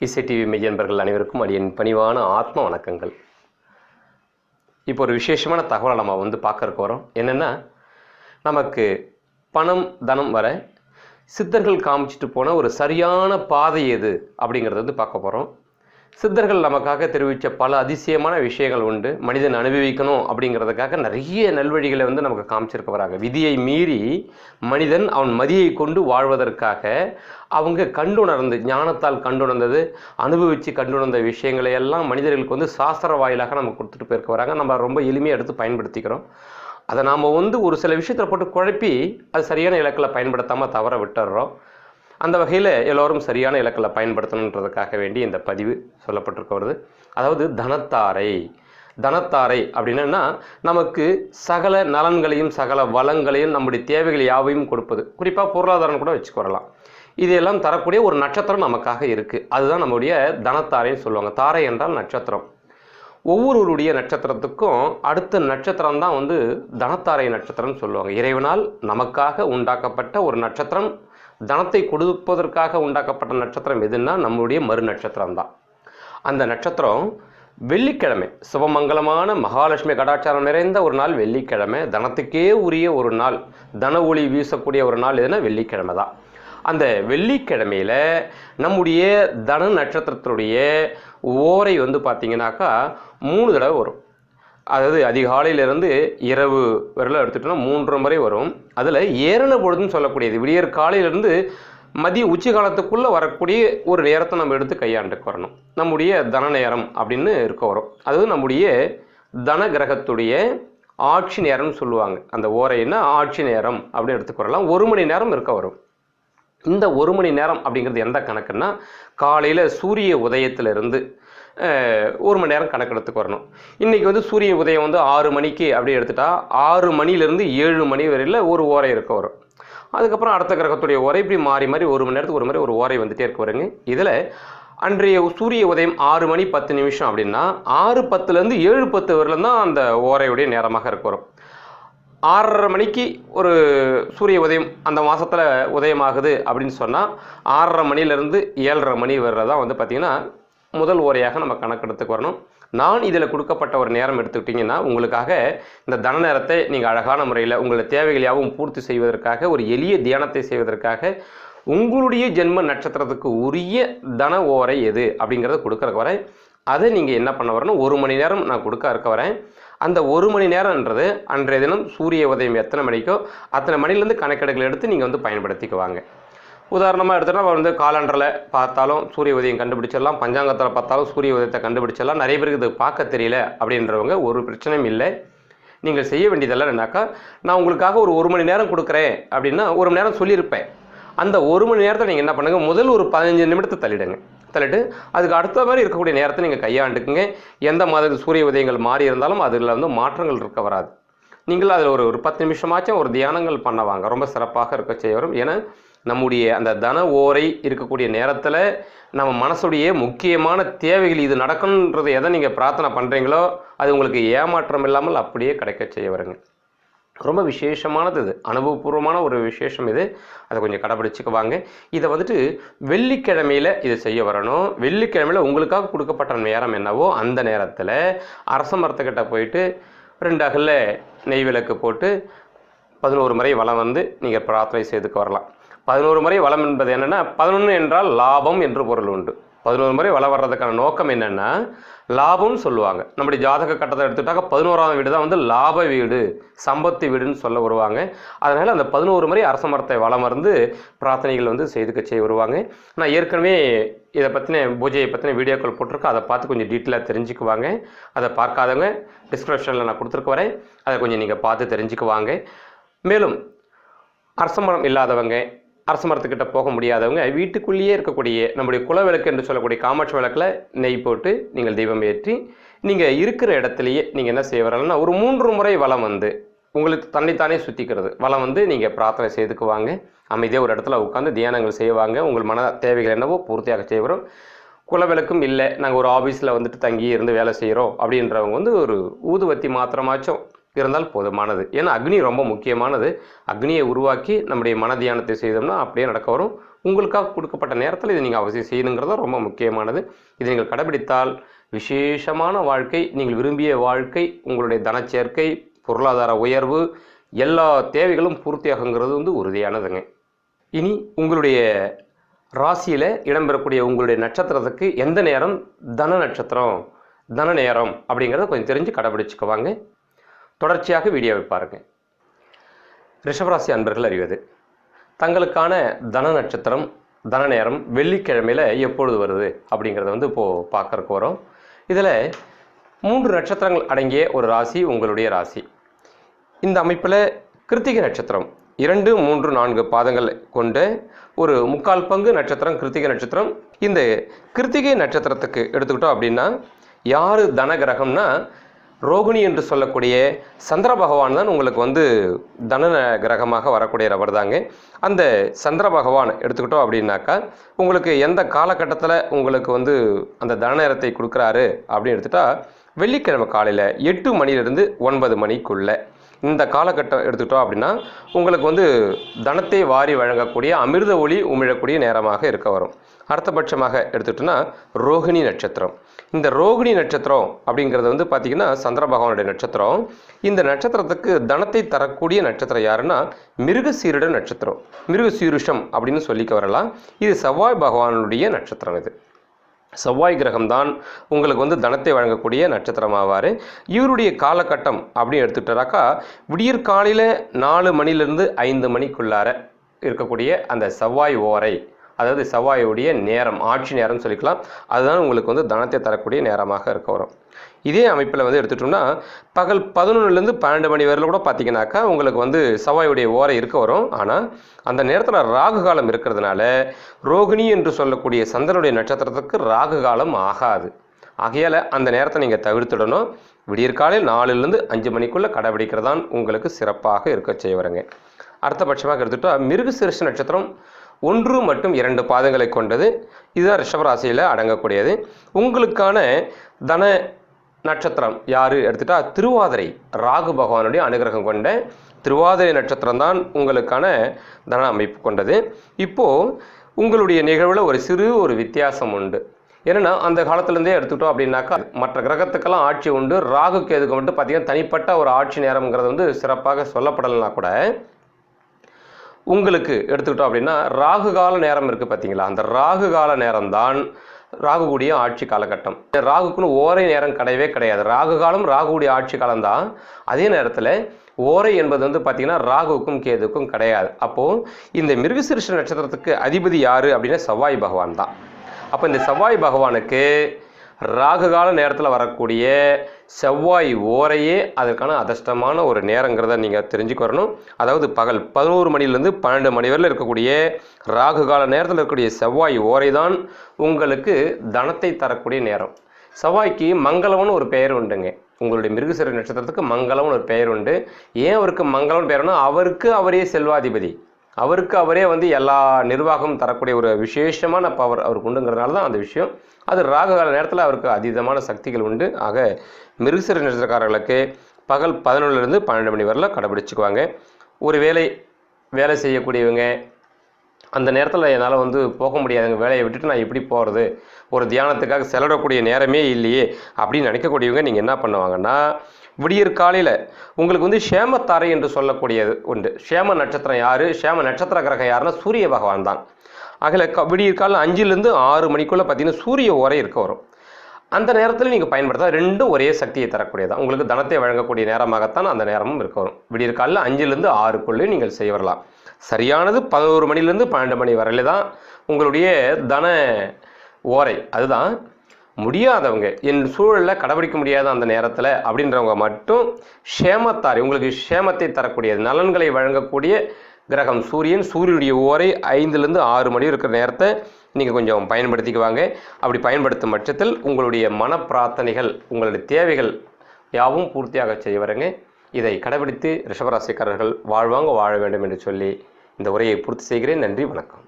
இசை டிவி மெய்யன்பர்கள் அனைவருக்கும் அடியன் பணிவான ஆத்ம வணக்கங்கள். இப்போ ஒரு விசேஷமான தகவலை நம்ம பார்க்கறக்கு வரோம். என்னென்னா, நமக்கு பணம் தனம் வர சித்தர்கள் காமிச்சிட்டு போன ஒரு சரியான பாதை எது அப்படிங்கிறத பார்க்க போகிறோம். சித்தர்கள் நமக்காக தெரிவித்த பல அதிசயமான விஷயங்கள் உண்டு. மனிதன் அனுபவிக்கணும் அப்படிங்கிறதுக்காக நிறைய நல்வழிகளை நமக்கு காமிச்சிருக்க வராங்க. விதியை மீறி மனிதன் அவன் மதியை கொண்டு வாழ்வதற்காக அவங்க கண்டுணர்ந்து, ஞானத்தால் கண்டுணர்ந்தது, அனுபவித்து கண்டுணர்ந்த விஷயங்களை எல்லாம் மனிதர்களுக்கு சாஸ்திர வாயிலாக நமக்கு கொடுத்துட்டு போயிருக்க வராங்க. நம்ம ரொம்ப எளிமையாக எடுத்து பயன்படுத்திக்கிறோம். அதை நாம் ஒரு சில விஷயத்தில் போட்டு குழப்பி அது சரியான இலக்கில் பயன்படுத்தாமல் தவற விட்டுடுறோம். அந்த வகையில் எல்லோரும் சரியான இலக்கில் பயன்படுத்தணுன்றதுக்காக வேண்டி இந்த பதிவு சொல்லப்பட்டிருக்க வருது. அதாவது தனத்தாரை அப்படின்னா நமக்கு சகல நலன்களையும் சகல வளங்களையும் நம்முடைய தேவைகள் யாவையும் கொடுப்பது. குறிப்பாக பொருளாதாரம் கூட வச்சுக்கு வரலாம். இதையெல்லாம் தரக்கூடிய ஒரு நட்சத்திரம் நமக்காக இருக்குது. அதுதான் நம்முடைய தனத்தாரைன்னு சொல்லுவாங்க. தாரை என்றால் நட்சத்திரம். ஒவ்வொருவருடைய நட்சத்திரத்துக்கும் அடுத்த நட்சத்திரம் தான் தனத்தாரை நட்சத்திரம்னு சொல்லுவாங்க. இறைவனால் நமக்காக உண்டாக்கப்பட்ட ஒரு நட்சத்திரம், தனத்தை கொடுப்பதற்காக உண்டாக்கப்பட்ட நட்சத்திரம் எதுன்னா நம்முடைய மறு நட்சத்திரம் தான். அந்த நட்சத்திரம் வெள்ளிக்கிழமை, சுபமங்கலமான மகாலட்சுமி கடாச்சாரம் நிறைந்த ஒரு நாள் வெள்ளிக்கிழமை. தனத்துக்கே உரிய ஒரு நாள், தன ஒளி வீசக்கூடிய ஒரு நாள் எதுனா வெள்ளிக்கிழமை தான். அந்த வெள்ளிக்கிழமையில் நம்முடைய தன நட்சத்திரத்துடைய ஓரை பார்த்திங்கனாக்கா 3 தடவை வரும். அதாவது அதிகாலையிலிருந்து இரவு வரல எடுத்துட்டோம்னா 3 முறை வரும். அதில் ஏரண பொழுதுன்னு சொல்லக்கூடியது விடியற் காலையிலேருந்து மதிய உச்சி காலத்துக்குள்ளே வரக்கூடிய ஒரு நேரத்தை நம்ம எடுத்து கையாண்டுக்கு வரணும். நம்முடைய தன நேரம் அப்படின்னு இருக்க வரும். அது நம்முடைய தன கிரகத்துடைய ஆட்சி நேரம்னு சொல்லுவாங்க. அந்த ஓரைன்னா ஆட்சி நேரம் அப்படின்னு எடுத்துக்கு வரலாம். 1 மணி நேரம் இருக்க வரும். இந்த 1 மணி நேரம் அப்படிங்கிறது எந்த கணக்குன்னா, காலையில் சூரிய உதயத்திலிருந்து 1 மணி நேரம் கணக்கெடுத்துக்கு வரணும். இன்றைக்கி சூரிய உதயம் 6 மணிக்கு அப்படி எடுத்துட்டா 6 மணிலேருந்து 7 மணி வரையில் ஒரு ஓரை இருக்க வரும். அதுக்கப்புறம் அடுத்த கிரகத்துடைய ஓரை இப்படி மாறி 1 மணி நேரத்துக்கு ஒரு மாதிரி ஒரு ஓரை வந்துட்டே இருக்க வருங்க. இதில் அன்றைய சூரிய உதயம் 6 மணி 10 நிமிஷம் அப்படின்னா 6:10லேருந்து 7:10 வரையிலும் தான் அந்த ஓரையுடைய நேரமாக இருக்க வரும். 6:30 மணிக்கு ஒரு சூரிய உதயம் அந்த மாதத்தில் உதயமாகுது அப்படின்னு சொன்னால் 6:30 மணிலேருந்து 7:30 மணி வரை தான் பார்த்திங்கன்னா முதல் ஓரையாக நம்ம கணக்கெடுத்துக்கு வரணும். நான் இதில் கொடுக்கப்பட்ட ஒரு நேரம் எடுத்துக்கிட்டிங்கன்னா, உங்களுக்காக இந்த தன நேரத்தை நீங்கள் அழகான முறையில் உங்களை தேவைகள் யாவும் பூர்த்தி செய்வதற்காக, ஒரு எளிய தியானத்தை செய்வதற்காக, உங்களுடைய ஜென்ம நட்சத்திரத்துக்கு உரிய தன ஓரை எது அப்படிங்கிறத கொடுக்குறக்கு வரேன். அதை நீங்கள் என்ன பண்ண வரணும், 1 மணி நேரம் நான் கொடுக்க இருக்க வரேன். அந்த 1 மணி நேரம்ன்றது அன்றைய தினம் சூரிய உதயம் எத்தனை மணிக்கோ அத்தனை மணிலேருந்து கணக்கெடுக்கல் எடுத்து நீங்கள் பயன்படுத்திக்குவாங்க. உதாரணமாக எடுத்தோன்னா காலண்டரில் பார்த்தாலும் சூரிய உதயம் கண்டுபிடிச்சிடலாம், பஞ்சாங்கத்தில் பார்த்தாலும் சூரிய உதயத்தை கண்டுபிடிச்சிடலாம். நிறைய பேருக்கு இது பார்க்க தெரியல அப்படின்றவங்க ஒரு பிரச்சனையும் இல்லை. நீங்கள் செய்ய வேண்டியதெல்லாம் என்னன்னாக்கா, நான் உங்களுக்காக ஒரு 1 மணி நேரம் கொடுக்குறேன் அப்படின்னா 1 மணி நேரம் சொல்லியிருப்பேன். அந்த 1 மணி நேரத்தை நீங்கள் என்ன பண்ணுங்கள், முதல் ஒரு 15 நிமிடத்தை தள்ளிட்டு அதுக்கு அடுத்த மாதிரி இருக்கக்கூடிய நேரத்தை நீங்கள் கையாண்டுக்குங்க. எந்த மாதிரி சூரிய உதயங்கள் மாறி இருந்தாலும் அதில் மாற்றங்கள் இருக்க வராது. நீங்கள் அதில் ஒரு 10 நிமிஷமாச்சும் ஒரு தியானங்கள் பண்ணவாங்க, ரொம்ப சிறப்பாக இருக்க செய்ய வரும். ஏன்னா நம்முடைய அந்த தன ஓரை இருக்கக்கூடிய நேரத்தில் நம்ம மனசுடைய முக்கியமான தேவைகள் இது நடக்கணுன்றது எதை நீங்கள் பிரார்த்தனை பண்ணுறீங்களோ அது உங்களுக்கு ஏமாற்றம் இல்லாமல் அப்படியே கிடைக்க செய்ய வருங்க. ரொம்ப விசேஷமானது இது, அனுபவபூர்வமான ஒரு விசேஷம் இது. அதை கொஞ்சம் கடைப்பிடிச்சிக்குவாங்க. இதை வெள்ளிக்கிழமையில் இதை செய்ய வரணும். வெள்ளிக்கிழமையில் உங்களுக்காக கொடுக்கப்பட்ட நேரம் என்னவோ அந்த நேரத்தில் அரச மரத்துக்கிட்ட போயிட்டு 2 அகலில் நெய் விளக்கு போட்டு 11 முறை வலம் நீங்கள் பிரார்த்தனை செய்துக்கு வரலாம். 11 முறை வலம் என்பது என்னென்னா, 11 என்றால் லாபம் என்று பொருள் உண்டு. 11 முறை வலம் வர்றதுக்கான நோக்கம் என்னென்னா லாபம்னு சொல்லுவாங்க. நம்முடைய ஜாதக கட்டத்தை எடுத்துக்கிட்டாக்க 11ஆம் வீடு தான் லாப வீடு, சம்பத்து வீடுன்னு சொல்ல வருவாங்க. அதனால் அந்த 11 முறை அரச மரத்தை வலம் பிரார்த்தனைகள் செய்துக்க செய்ய வருவாங்க. நான் ஏற்கனவே இதை பற்றின பூஜையை பற்றின வீடியோக்கள் போட்டிருக்கேன். அதை பார்த்து கொஞ்சம் டீட்டெயிலாக தெரிஞ்சுக்குவாங்க. அதை பார்க்காதவங்க டிஸ்கிரிப்ஷனில் நான் கொடுத்துருக்க வரேன், அதை கொஞ்சம் நீங்கள் பார்த்து தெரிஞ்சுக்குவாங்க. மேலும் அரச மரம் இல்லாதவங்க, அரச மரத்துக்கிட்ட போக முடியாதவங்க வீட்டுக்குள்ளேயே இருக்கக்கூடிய நம்முடைய குலவிளக்கு என்று சொல்லக்கூடிய காமாட்சி விளக்கில் நெய் போட்டு நீங்கள் தெய்வம் ஏற்றி நீங்கள் இருக்கிற இடத்துலையே நீங்கள் என்ன செய்ய வரலன்னா ஒரு 3 முறை வலம் உங்களுக்கு தன்னைத்தானே சுற்றிக்கிறது வலம் நீங்கள் பிரார்த்தனை செய்துக்குவாங்க. அமைதியாக ஒரு இடத்துல உட்காந்து தியானங்கள் செய்வாங்க. உங்கள் மன தேவைகள் என்னவோ பூர்த்தியாக செய்ய வரும். குலவிளக்கும் இல்லை, நாங்கள் ஒரு ஆஃபீஸில் தங்கி இருந்து வேலை செய்கிறோம் அப்படின்றவங்க ஒரு ஊதுவத்தி மாத்திரமாச்சும் இருந்தால் போதுமானது. ஏன்னா அக்னி ரொம்ப முக்கியமானது. அக்னியை உருவாக்கி நம்முடைய மன தியானத்தை செய்தோம்னா அப்படியே நடக்க வரும். உங்களுக்காக கொடுக்கப்பட்ட நேரத்தில் இதை நீங்கள் அவசியம் செய்யணுங்கிறது ரொம்ப முக்கியமானது. இதை நீங்கள் கடைபிடித்தால் விசேஷமான வாழ்க்கை, நீங்கள் விரும்பிய வாழ்க்கை, உங்களுடைய தனச்சேர்க்கை, பொருளாதார உயர்வு, எல்லா தேவைகளும் பூர்த்தியாகுங்கிறது உறுதியானதுங்க. இனி உங்களுடைய ராசியில் இடம்பெறக்கூடிய உங்களுடைய நட்சத்திரத்துக்கு எந்த நேரம் தன நட்சத்திரம், தன நேரம் அப்படிங்கிறத கொஞ்சம் தெரிஞ்சு கடைபிடிச்சுக்குவாங்க. தொடர்ச்சியாக வீடியோவை பாருங்கள். ரிஷபராசி அன்பர்கள் அறிவது, தங்களுக்கான தன நட்சத்திரம், தன நேரம் வெள்ளிக்கிழமையில் எப்பொழுது வருது அப்படிங்கிறத இப்போது பார்க்கறக்கு வரும். இதில் 3 நட்சத்திரங்கள் அடங்கிய ஒரு ராசி உங்களுடைய ராசி. இந்த அமைப்பில் கிருத்திகை நட்சத்திரம் 2, 3, 4 பாதங்கள் கொண்ட ஒரு 3/4 பங்கு நட்சத்திரம் கிருத்திகை நட்சத்திரம். இந்த கிருத்திகை நட்சத்திரத்துக்கு எடுத்துக்கிட்டோம் அப்படின்னா யார் தன கிரகம்னா ரோகிணி என்று சொல்லக்கூடிய சந்திர பகவான் தான் உங்களுக்கு தன கிரகமாக வரக்கூடிய நபர் தாங்க. அந்த சந்திர பகவான் எடுத்துக்கிட்டோம் அப்படின்னாக்கா உங்களுக்கு எந்த காலகட்டத்தில் உங்களுக்கு அந்த தன நேரத்தை கொடுக்குறாரு அப்படின்னு எடுத்துட்டா வெள்ளிக்கிழமை காலையில் 8 மணிலிருந்து 9 மணிக்குள்ளே இந்த காலகட்டம் எடுத்துக்கிட்டோம் அப்படின்னா உங்களுக்கு தனத்தை வாரி வழங்கக்கூடிய அமிர்த ஒளி உமிழக்கூடிய நேரமாக இருக்க வரும். அடுத்தபட்சமாக எடுத்துக்கிட்டோன்னா ரோகிணி நட்சத்திரம். இந்த ரோகிணி நட்சத்திரம் அப்படிங்கிறது பார்த்திங்கன்னா சந்திர பகவானுடைய நட்சத்திரம். இந்த நட்சத்திரத்துக்கு தனத்தை தரக்கூடிய நட்சத்திரம் யாருன்னா மிருகசீரிட நட்சத்திரம், மிருகசீருஷம் அப்படின்னு சொல்லிக்க வரலாம். இது செவ்வாய் பகவானுடைய நட்சத்திரம். இது செவ்வாய் கிரகம்தான் உங்களுக்கு தனத்தை வழங்கக்கூடிய நட்சத்திரமாவார். இவருடைய காலகட்டம் அப்படின்னு எடுத்துக்கிட்டாக்கா விடியற் காலையில் 4 மணிலிருந்து 5 மணிக்குள்ளார இருக்கக்கூடிய அந்த செவ்வாய் ஓரை, அதாவது செவ்வாயுடைய நேரம், ஆட்சி நேரம்னு சொல்லிக்கலாம். அதுதான் உங்களுக்கு தனத்தை தரக்கூடிய நேரமாக இருக்க வரும். இதே அமைப்பில் எடுத்துட்டோம்னா பகல் 11லேருந்து 12 மணி வரையில் கூட பார்த்திங்கனாக்கா உங்களுக்கு செவ்வாயுடைய ஓரை இருக்க வரும். ஆனால் அந்த நேரத்தில் ராகு காலம் இருக்கிறதுனால ரோகிணி என்று சொல்லக்கூடிய சந்திரனுடைய நட்சத்திரத்துக்கு ராகு காலம் ஆகாது. ஆகையால் அந்த நேரத்தை நீங்கள் தவிர்த்துடணும். விடியற்காலையில் 4லேருந்து 5 மணிக்குள்ளே கடைபிடிக்கிறதான் உங்களுக்கு சிறப்பாக இருக்க செய்வருங்க. அடுத்தபட்சமாக எடுத்துகிட்டா மிருகசீரிஷ நட்சத்திரம் 1 மற்றும் 2 பாதங்களை கொண்டது. இதுதான் ரிஷபராசியில் அடங்கக்கூடியது. உங்களுக்கான தன நட்சத்திரம் யார் எடுத்துட்டா திருவாதிரை, ராகு பகவானுடைய அனுகிரகம் கொண்ட திருவாதிரை நட்சத்திரம் தான் உங்களுக்கான தன அமைப்பு கொண்டது. இப்போது உங்களுடைய நிகழ்வில் ஒரு வித்தியாசம் உண்டு. ஏன்னா அந்த காலத்துலேருந்தே எடுத்துக்கிட்டோம் அப்படின்னாக்கா மற்ற கிரகத்துக்கெல்லாம் ஆட்சி உண்டு. ராகு கேதுக்கு மட்டும் பார்த்திங்கன்னா தனிப்பட்ட ஒரு ஆட்சி நேரம்ங்கிறது சிறப்பாக சொல்லப்படலைன்னா கூட உங்களுக்கு எடுத்துக்கிட்டோம் அப்படின்னா ராகு கால நேரம் இருக்குது பார்த்தீங்களா, அந்த ராகு கால நேரம் தான் ராகுடைய ஆட்சி காலகட்டம். ராகுக்குன்னு ஓரை நேரம் கிடையவே கிடையாது. ராகு காலம் ராகுடைய ஆட்சி காலம்தான். அதே நேரத்தில் ஓரை என்பது பார்த்திங்கன்னா ராகுவுக்கும் கேதுக்கும் கிடையாது. அப்போது இந்த மிருகசீரிஷ நட்சத்திரத்துக்கு அதிபதி யார் அப்படின்னா செவ்வாய் பகவான் தான். அப்போ இந்த செவ்வாய் பகவானுக்கு ராகு கால நேரத்தில் வரக்கூடிய செவ்வாய் ஓரையே அதற்கான அதிர்ஷ்டமான ஒரு நேரங்கிறத நீங்கள் தெரிஞ்சுக்கணும். அதாவது பகல் 11 மணிலேருந்து 12 மணி வரையில் இருக்கக்கூடிய ராகு கால நேரத்தில் இருக்கக்கூடிய செவ்வாய் ஓரை தான் உங்களுக்கு தனத்தை தரக்கூடிய நேரம். செவ்வாய்க்கு மங்களம்னு ஒரு பெயர் உண்டுங்க. உங்களுடைய மிருகசீரிஷ நட்சத்திரத்துக்கு மங்களம்னு ஒரு பெயர் உண்டு. ஏன் அவருக்கு மங்களம்னு பெயர்னா அவருக்கு அவரே செல்வாதிபதி, அவருக்கு அவரே எல்லா நிர்வாகம் தரக்கூடிய ஒரு விசேஷமான பவர் அவருக்கு உண்டுங்கிறதுனால தான் அந்த விஷயம். அது ராகு கால நேரத்தில் அவருக்கு அதீதமான சக்திகள் உண்டு. ஆக மிருகசீரிஷ நட்சத்திரக்காரர்களுக்கு பகல் 11லேருந்து 12 மணி வரையில் கடைபிடிச்சுக்குவாங்க. ஒரு வேலை செய்யக்கூடியவங்க அந்த நேரத்தில் என்னால் போக முடியாதுங்க, வேலையை விட்டுட்டு நான் எப்படி போகிறது, ஒரு தியானத்துக்காக செலவிடக்கூடிய நேரமே இல்லையே அப்படின்னு நினைக்கக்கூடியவங்க நீங்கள் என்ன பண்ணுவாங்கன்னா விடியற் காலையில் உங்களுக்கு ஷேமத்தாரை என்று சொல்லக்கூடியது உண்டு. ஷேம நட்சத்திரம் யார், ஷேம நட்சத்திர கிரகம் யாருன்னா சூரிய பகவான் தான். ஆகல விடியற் காலையில் 5லேருந்து 6 மணிக்குள்ளே பார்த்தீங்கன்னா சூரிய ஓரை இருக்க வரும். அந்த நேரத்தில் நீங்கள் பயன்படுத்தா ரெண்டும் ஒரே சக்தியை தரக்கூடியதான். உங்களுக்கு தனத்தை வழங்கக்கூடிய நேரமாகத்தான் அந்த நேரமும் இருக்க வரும். விடியற் காலையில் 5லேருந்து 6க்குள்ளே நீங்கள் செய்ய வரலாம். சரியானது 11 மணிலேருந்து 12 மணி வரையில தான் உங்களுடைய தன ஓரை. அதுதான் முடியாதவங்க, என் சூழலில் கடைபிடிக்க முடியாத அந்த நேரத்தில் அப்படின்றவங்க மட்டும் ஷேமத்தாரை, உங்களுக்கு ஷேமத்தை தரக்கூடியது நலன்களை வழங்கக்கூடிய கிரகம் சூரியன். சூரியனுடைய ஓரை 5லேருந்து 6 மணி இருக்கிற நேரத்தை நீங்கள் கொஞ்சம் பயன்படுத்திக்குவாங்க. அப்படி பயன்படுத்தும் பட்சத்தில் உங்களுடைய மன பிரார்த்தனைகள், உங்களுடைய தேவைகள் யாவும் பூர்த்தியாக செய்ய வரங்க. இதை கடைபிடித்து ரிஷபராசிக்காரர்கள் வாழ்வாங்க, வாழ வேண்டும் என்று சொல்லி இந்த உரையை பூர்த்தி செய்கிறேன். நன்றி, வணக்கம்.